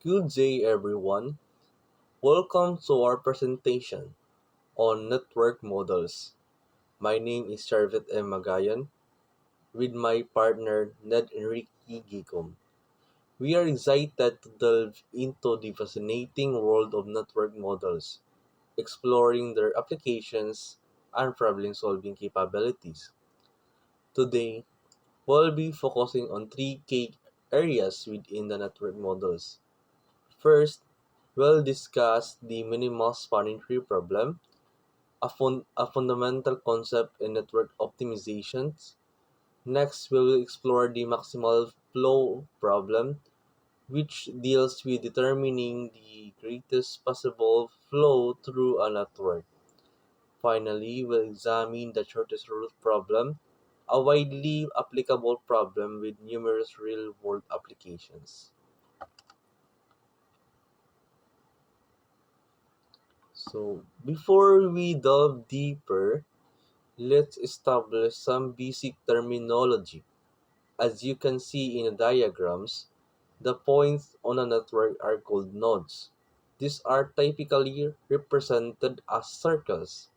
Good day, everyone. Welcome to our presentation on network models. My name is Charvet M. Magayan with my partner Ned Enrique Gicom. We are excited to delve into the fascinating world of network models, exploring their applications and problem-solving capabilities. Today, we'll be focusing on three key areas within the network models. First, we'll discuss the minimal spanning tree problem, a fundamental concept in network optimizations. Next, we will explore the maximal flow problem, which deals with determining the greatest possible flow through a network. Finally, we'll examine the shortest route problem, a widely applicable problem with numerous real-world applications. So, before we delve deeper, let's establish some basic terminology. As you can see in the diagrams, the points on a network are called nodes. These are typically represented as circles,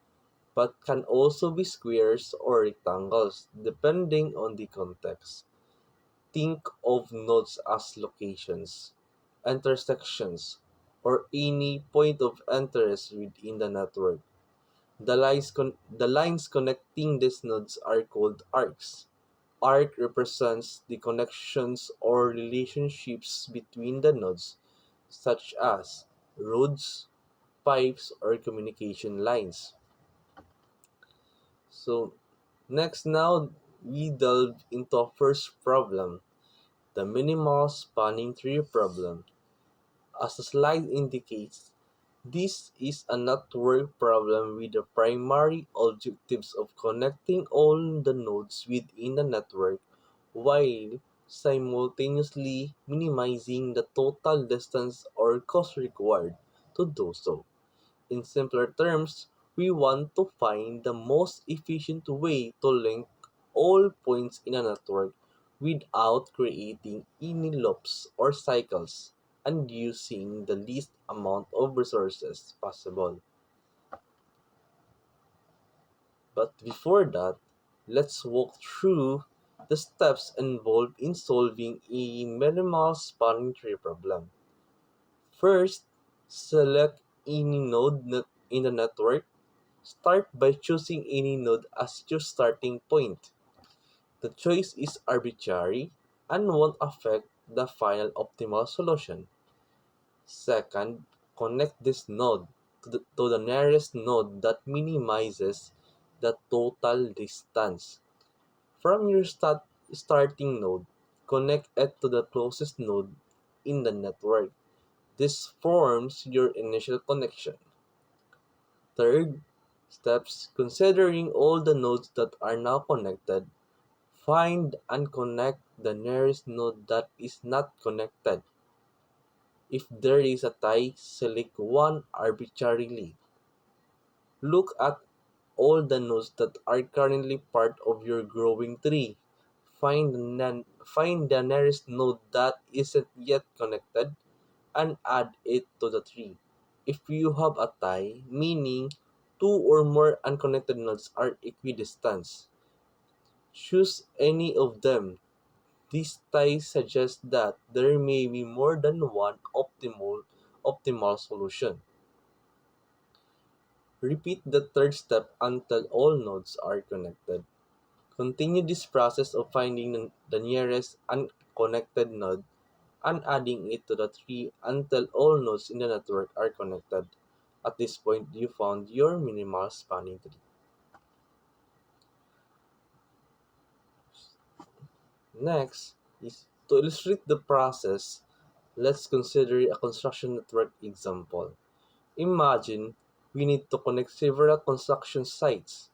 but can also be squares or rectangles depending on the context. Think of nodes as locations, intersections, or any point of interest within the network. The lines connecting these nodes are called arcs. Arc represents the connections or relationships between the nodes, such as roads, pipes, or communication lines. So, next now we delve into our first problem, the minimal spanning tree problem. As the slide indicates, this is a network problem with the primary objectives of connecting all the nodes within the network while simultaneously minimizing the total distance or cost required to do so. In simpler terms, we want to find the most efficient way to link all points in a network without creating any loops or cycles and using the least amount of resources possible. But before that, let's walk through the steps involved in solving a minimal spanning tree problem. First, select any in the network. Start by choosing any node as your starting point. The choice is arbitrary and won't affect the final optimal solution. Second, connect this node to the nearest node that minimizes the total distance. From your starting node, connect it to the closest node in the network. This forms your initial connection. Third, steps considering all the nodes that are now connected, find and connect the nearest node that is not connected. If there is a tie, select one arbitrarily. Look at all the nodes that are currently part of your growing tree. Find the nearest node that isn't yet connected and add it to the tree. If you have a tie, meaning two or more unconnected nodes are equidistant, choose any of them. This tie suggests that there may be more than one optimal solution. Repeat the third step until all nodes are connected. Continue this process of finding the nearest unconnected node and adding it to the tree until all nodes in the network are connected. At this point, you found your minimal spanning tree. Next is to illustrate the process, let's consider a construction network example. Imagine we need to connect several construction sites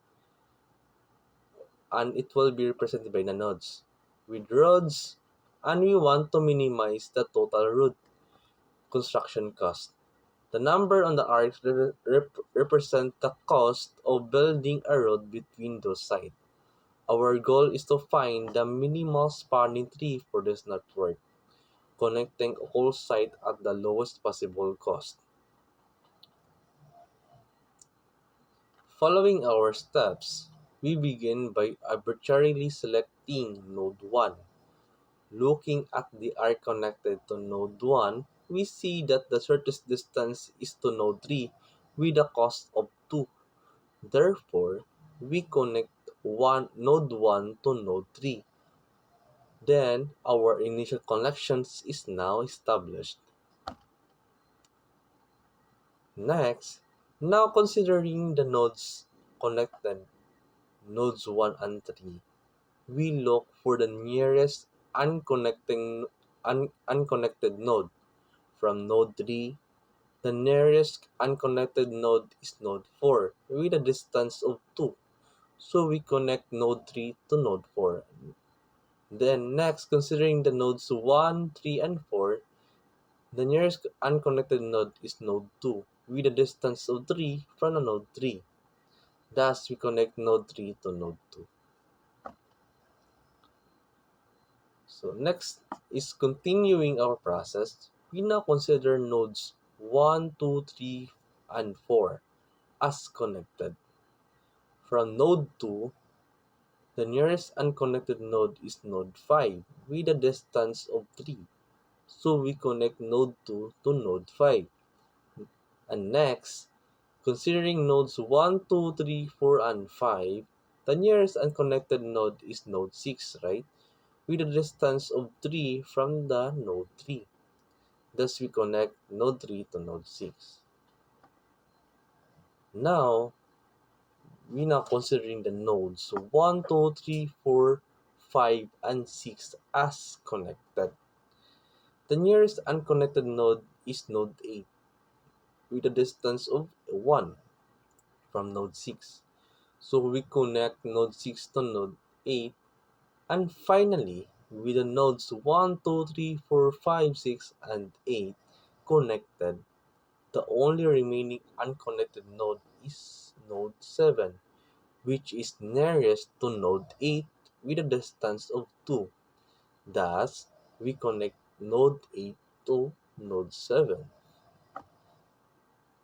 and it will be represented by the nodes with roads, and we want to minimize the total road construction cost. The number on the arcs represent the cost of building a road between those sites. Our goal is to find the minimal spanning tree for this network. connecting all sites at the lowest possible cost. Following our steps, we begin by arbitrarily selecting node 1. Looking at the arc connected to node 1, we see that the shortest distance is to node 3 with a cost of 2. Therefore, we connect node 1 to node 3. Then, our initial connections is now established. Next, now considering the nodes connected, nodes 1 and 3, we look for the nearest unconnected node. From node 3, the nearest unconnected node is node 4 with a distance of 2. So we connect node 3 to node 4. Then next, considering the nodes 1, 3, and 4, the nearest unconnected node is node 2 with a distance of 3 from the node 3. Thus, we connect node 3 to node 2. So next is continuing our process. We now consider nodes 1, 2, 3, and 4 as connected. From node 2, the nearest unconnected node is node 5 with a distance of 3. So we connect node 2 to node 5. And next, considering nodes 1, 2, 3, 4, and 5, the nearest unconnected node is node 6, right? With a distance of 3 from the node 3. Thus, we connect node 3 to node 6. Now, we now considering the nodes 1, 2, 3, 4, 5, and 6 as connected. The nearest unconnected node is node 8 with a distance of 1 from node 6. So we connect node 6 to node 8. And finally, with the nodes 1, 2, 3, 4, 5, 6, and 8 connected, the only remaining unconnected node is node 7, which is nearest to node 8 with a distance of 2. Thus, we connect node 8 to node 7.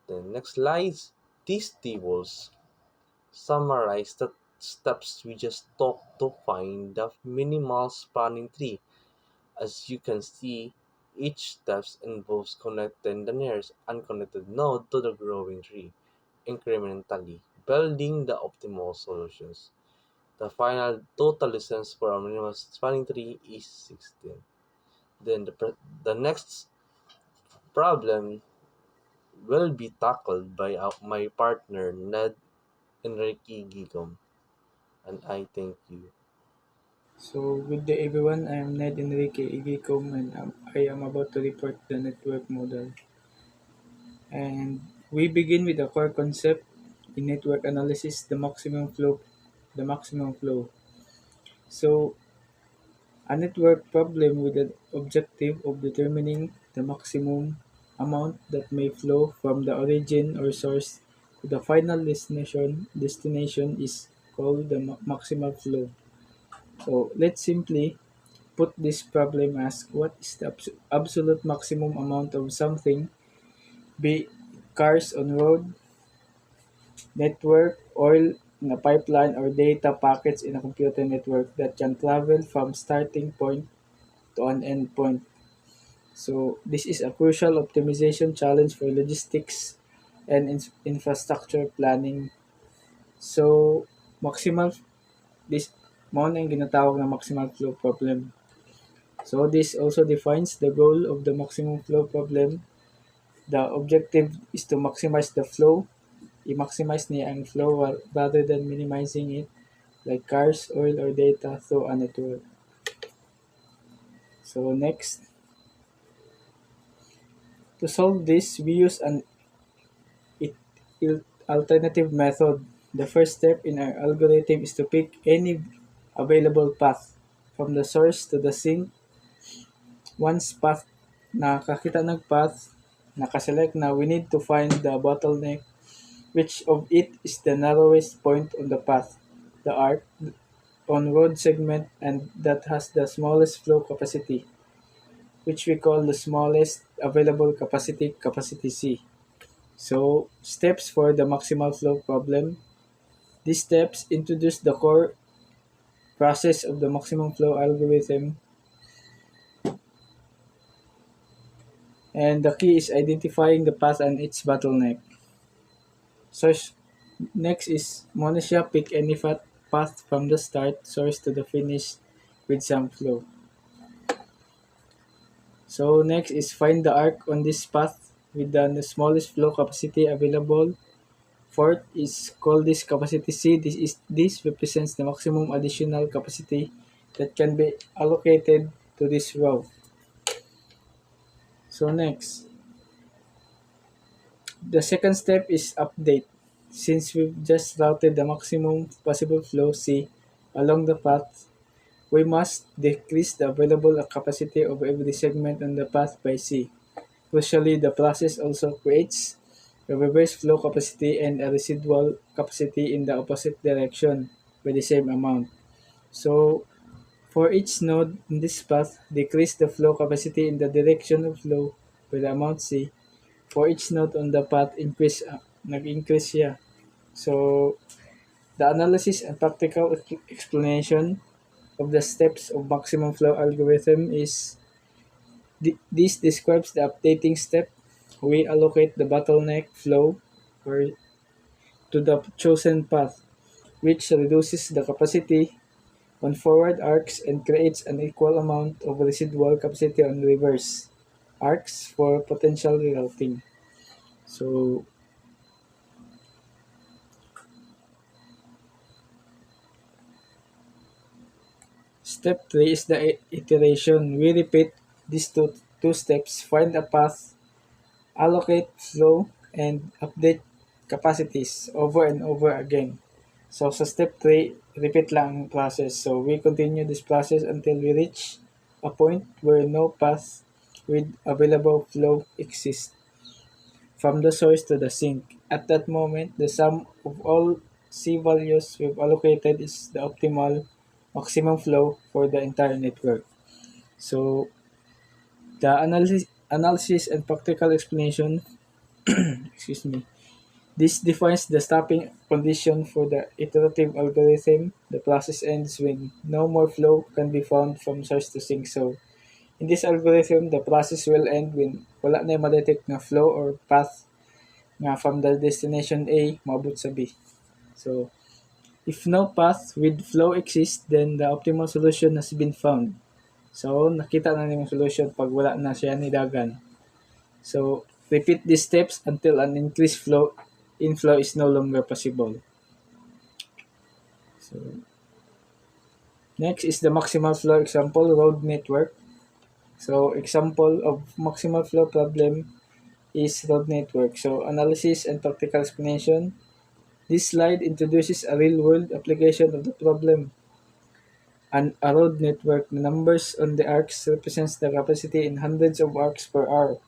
The next slides, these tables summarize the steps we just took to find the minimal spanning tree. As you can see, each step involves connecting the nearest unconnected node to the growing tree, incrementally, building the optimal solutions. The final total distance for a minimal spanning tree is 16. Then the next problem will be tackled by my partner Ned Enrique Gigom, and I thank you. So, good day everyone. I am Ned Enrique Igicom and I am about to report the network model. And we begin with the core concept in network analysis, the maximum flow. The maximum flow. So, a network problem with the objective of determining the maximum amount that may flow from the origin or source to the final destination is called the maximal flow. So, let's simply put this problem as what is the absolute maximum amount of something, be it cars on road, network, oil in a pipeline, or data packets in a computer network that can travel from starting point to an end point. So this is a crucial optimization challenge for logistics and infrastructure planning. So maximal this mo na yung ginatawag na maximal flow problem. So this also defines the goal of the maximum flow problem. The objective is to maximize the flow. I-maximize niya ang flow rather than minimizing it like cars, oil, or data through a network. So next, to solve this, we use an alternative method. The first step in our algorithm is to pick any available path from the source to the sink. Once nakakita ng path, nakaselect na, we need to find the bottleneck, which of it is the narrowest point on the path, the arc on road segment, and that has the smallest flow capacity. which we call the smallest available capacity, capacity C. So, steps for the maximal flow problem. These steps introduce the core process of the maximum flow algorithm, and the key is identifying the path and its bottleneck. Source Next is Monacia pick any path from the start source to the finish with some flow. So next is find the arc on this path with the smallest flow capacity available. Fourth is call this capacity C. This represents the maximum additional capacity that can be allocated to this row. So next, the second step is update. Since we've just routed the maximum possible flow C along the path, we must decrease the available capacity of every segment on the path by C. Crucially, the process also creates a reverse flow capacity and a residual capacity in the opposite direction by the same amount. So, for each node in this path, decrease the flow capacity in the direction of flow by the amount C. For each node on the path, nag-increase siya. So, the analysis and practical explanation of the steps of maximum flow algorithm is this describes the updating step. We allocate the bottleneck flow or to the chosen path, which reduces the capacity on forward arcs and creates an equal amount of residual capacity on reverse arcs for potential rerouting. So, step 3 is the iteration. We repeat these two steps, find a path, allocate flow, and update capacities over and over again. So sa step 3, repeat lang ang process. So we continue this process until we reach a point where no path with available flow exists from the source to the sink. At that moment, the sum of all C values we've allocated is the optimal maximum flow for the entire network. So the analysis and practical explanation excuse me. This defines the stopping condition for the iterative algorithm. The process ends when no more flow can be found from source to sink. So, in this algorithm, the process will end when wala na ma-detect na flow or path nga from the destination A maabot sa B. So, if no path with flow exists, then the optimal solution has been found. So, nakita na nimong solution pag wala na siya nidagan. So, repeat these steps until an increased inflow is no longer possible. So, next is the maximal flow example, road network. So, example of maximal flow problem is road network. So, analysis and practical explanation. This slide introduces a real-world application of the problem. A road network, the numbers on the arcs represents the capacity in hundreds of arcs per hour.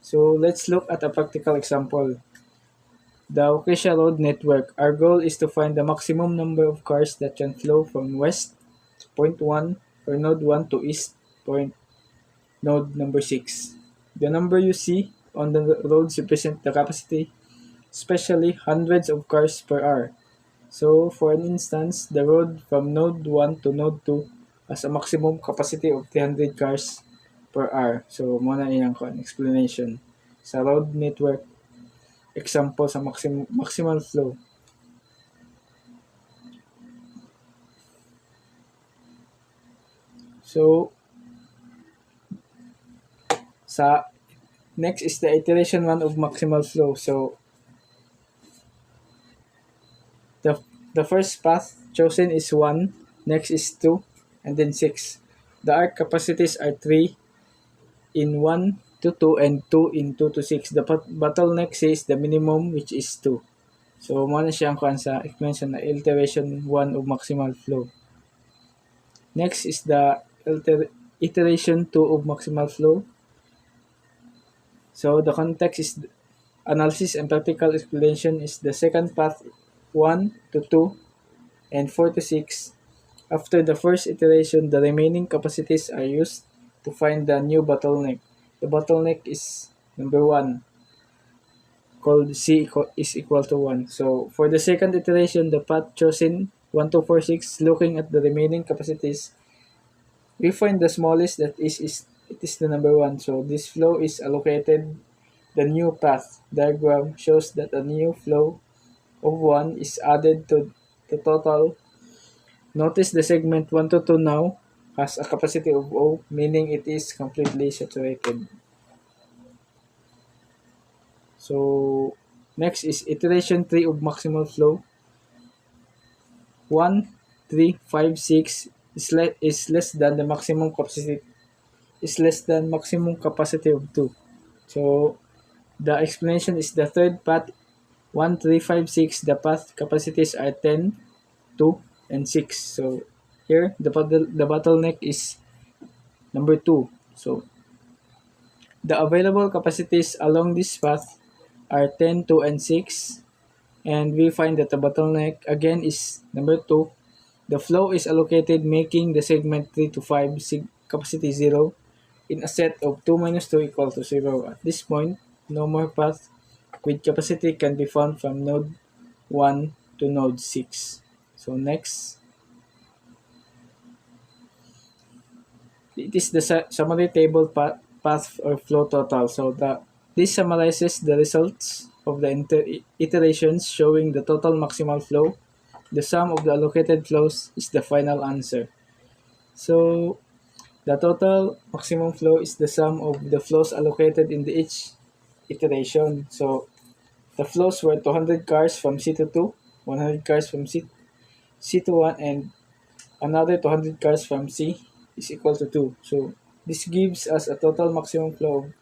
So, let's look at a practical example. The Acacia Road network. Our goal is to find the maximum number of cars that can flow from west to point 1 or node 1 to east point node number 6. The number you see on the roads represent the capacity, especially hundreds of cars per hour. So for an instance, the road from node 1 to node 2 has a maximum capacity of 300 cars per hour. So muna iyang explanation. Sa road network, example sa maximal flow. So, next is the iteration 1 of maximal flow. So, the first path chosen is 1, next is 2, and then 6. The arc capacities are 3 in 1 to 2 and 2 in 2 to 6. The bottleneck says the minimum, which is 2. So, muna siya ang kuhan sa explanation na iteration 1 of maximal flow. Next is the iteration 2 of maximal flow. So, the context is analysis and practical explanation is the second path 1 to 2 and 4 to 6. After the first iteration, the remaining capacities are used to find the new bottleneck. The bottleneck is number 1, called is equal to 1. So for the second iteration, the path chosen 1, 2, 4, 6, looking at the remaining capacities, we find the smallest that it is the number 1. So this flow is allocated the new path. Diagram shows that a new flow of 1 is added to the total. Notice the segment 1 to 2 now has a capacity of O, meaning it is completely saturated. So next is iteration 3 of maximal flow. 1, 3, 5, 6 is less than the maximum capacity of 2. So the explanation is the third path 1, 3, 5, 6, the path capacities are 10, 2, and 6. So here the bottleneck is number 2. So the available capacities along this path are 10, 2, and 6, and we find that the bottleneck again is number 2. The flow is allocated, making the segment 3 to 5 capacity 0 in a set of 2 minus 2 equal to 0. At this point, no more path with capacity can be found from node 1 to node 6. So next, it is the summary table path or flow total. So this summarizes the results of the iterations, showing the total maximal flow. The sum of the allocated flows is the final answer. So the total maximum flow is the sum of the flows allocated in each iteration. So the flows were 200 cars from C to 2, 100 cars from C to 1, and another 200 cars from C is equal to 2. So this gives us a total maximum flow of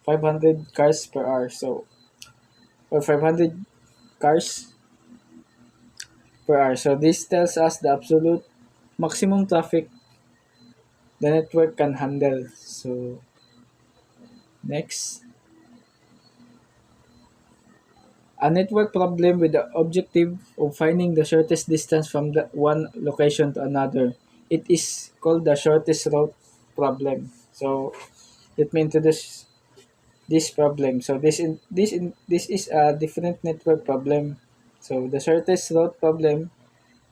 500 cars per hour. So, or 500 cars per hour. So this tells us the absolute maximum traffic the network can handle. So next, a network problem with the objective of finding the shortest distance from the one location to another. It is called the shortest route problem. So let me introduce this problem. So this is a different network problem. So the shortest route problem,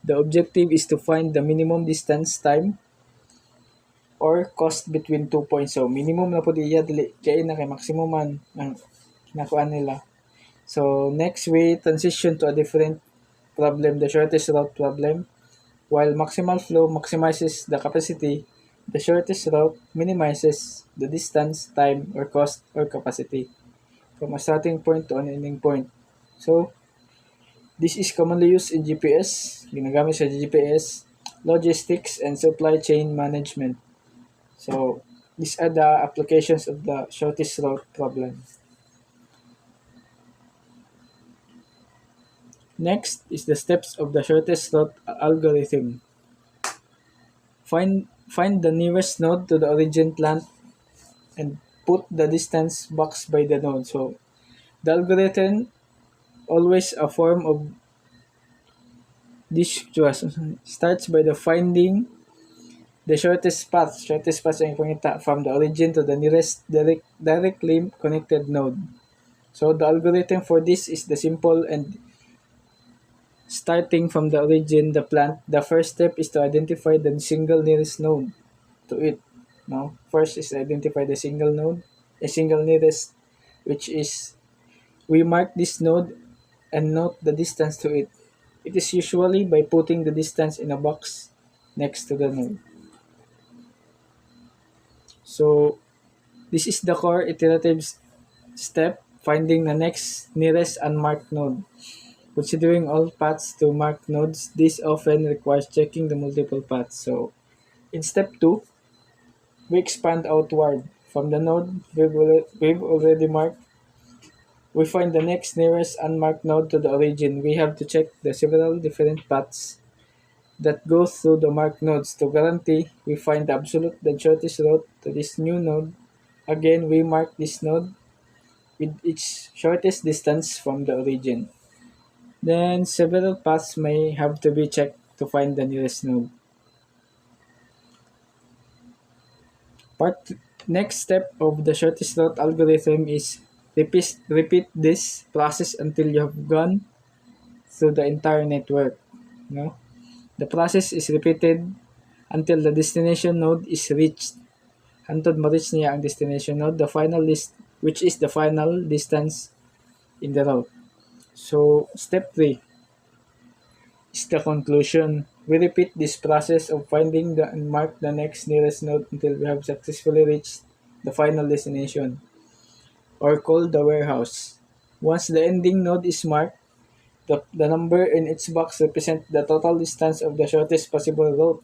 the objective is to find the minimum distance, time, or cost between 2 points. So minimum na po diya dili kay na kay maximum man ang nakuan nila. So next we transition to a different problem, the shortest route problem. While maximal flow maximizes the capacity, the shortest route minimizes the distance, time, or cost or capacity from a starting point to an ending point. So this is commonly used in GPS, ginagamit sa GPS, logistics, and supply chain management. So these are the applications of the shortest route problem. Next is the steps of the shortest route algorithm. Find the nearest node to the origin plant and put the distance box by the node. So the algorithm always a form of this starts by the finding the shortest path. Shortest path ay pangita from the origin to the nearest directly connected node. So the algorithm for this is the simple and starting from the origin, the plant, the first step is to identify the single nearest node to it. Now, first is identify the single node, a single nearest, which is we mark this node and note the distance to it. It is usually by putting the distance in a box next to the node. So, this is the core iterative step, finding the next nearest unmarked node. Considering all paths to marked nodes, this often requires checking the multiple paths. So, in step 2, we expand outward. From the node we've already marked, we find the next nearest unmarked node to the origin. We have to check the several different paths that go through the marked nodes to guarantee we find the absolute and shortest route to this new node. Again, we mark this node with its shortest distance from the origin. Then several paths may have to be checked to find the nearest node. Part Next step of the shortest route algorithm is repeat this process until you have gone through the entire network. No? The process is repeated until the destination node is reached. Hantod ma-reach niya ang destination node, the final list, which is the final distance in the route. So, step 3 is the conclusion. We repeat this process of finding and mark the next nearest node until we have successfully reached the final destination, or called the warehouse. Once the ending node is marked, the number in its box represents the total distance of the shortest possible route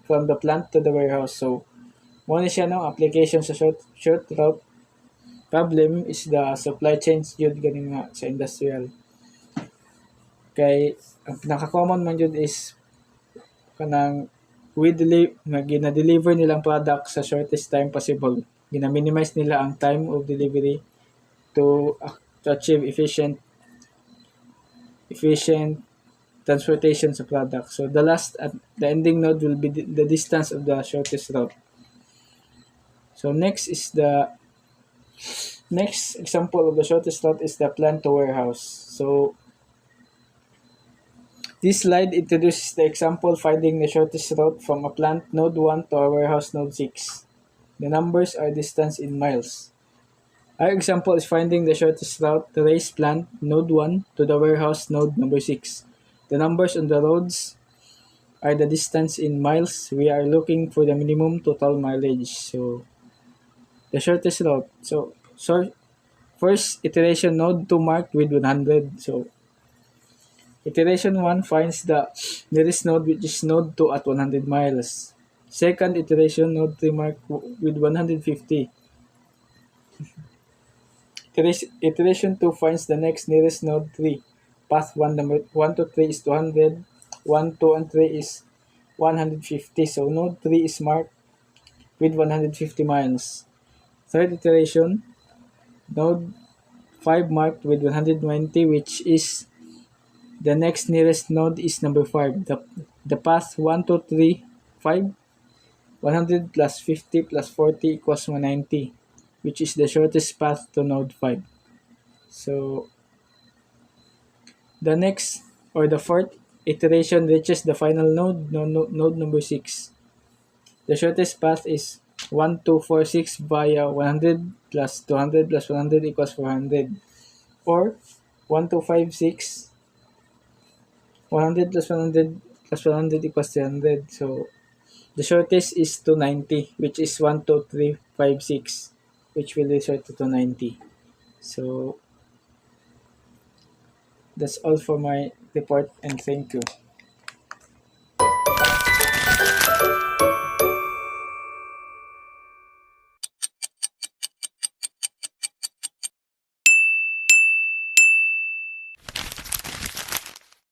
from the plant to the warehouse. So, mo ni siya no application sa short route problem is the supply chains jud gani nga sa industrial. Kay ang pinaka-common man jud is kanang nga gina-deliver nilang product sa shortest time possible. Gina-minimize nila ang time of delivery to achieve efficient transportation sa product. So the ending node will be the distance of the shortest route. So next example of the shortest route is the plant to warehouse. So this slide introduces the example finding the shortest route from a plant node 1 to a warehouse node 6. The numbers are distance in miles. Our example is finding the shortest route to race plant node 1 to the warehouse node number 6. The numbers on the roads are the distance in miles. We are looking for the minimum total mileage. So the shortest route. So first iteration node 2 marked with 100. So iteration 1 finds the nearest node, which is node 2 at 100 miles. Second iteration node 3 marked with 150. Iteration 2 finds the next nearest node 3. Path 1 number 1 to 3 is 200. 1, 2, and 3 is 150. So node 3 is marked with 150 miles. Third iteration, node 5 marked with 120, which is the next nearest node is number 5. The path 1, 2, 3, 5, 100 plus 50 plus 40 equals 190, which is the shortest path to node 5. So the next or the fourth iteration reaches the final node, node number 6. The shortest path is 1, 2, 4, 6 via 100 plus 200 plus 100 equals 400. Or 1, 2, 5, 6, 100 plus 100 plus 100 equals 300. So the shortest is 290, which is 1, 2, 3, 5, 6, which will result to 290. So that's all for my report, and thank you.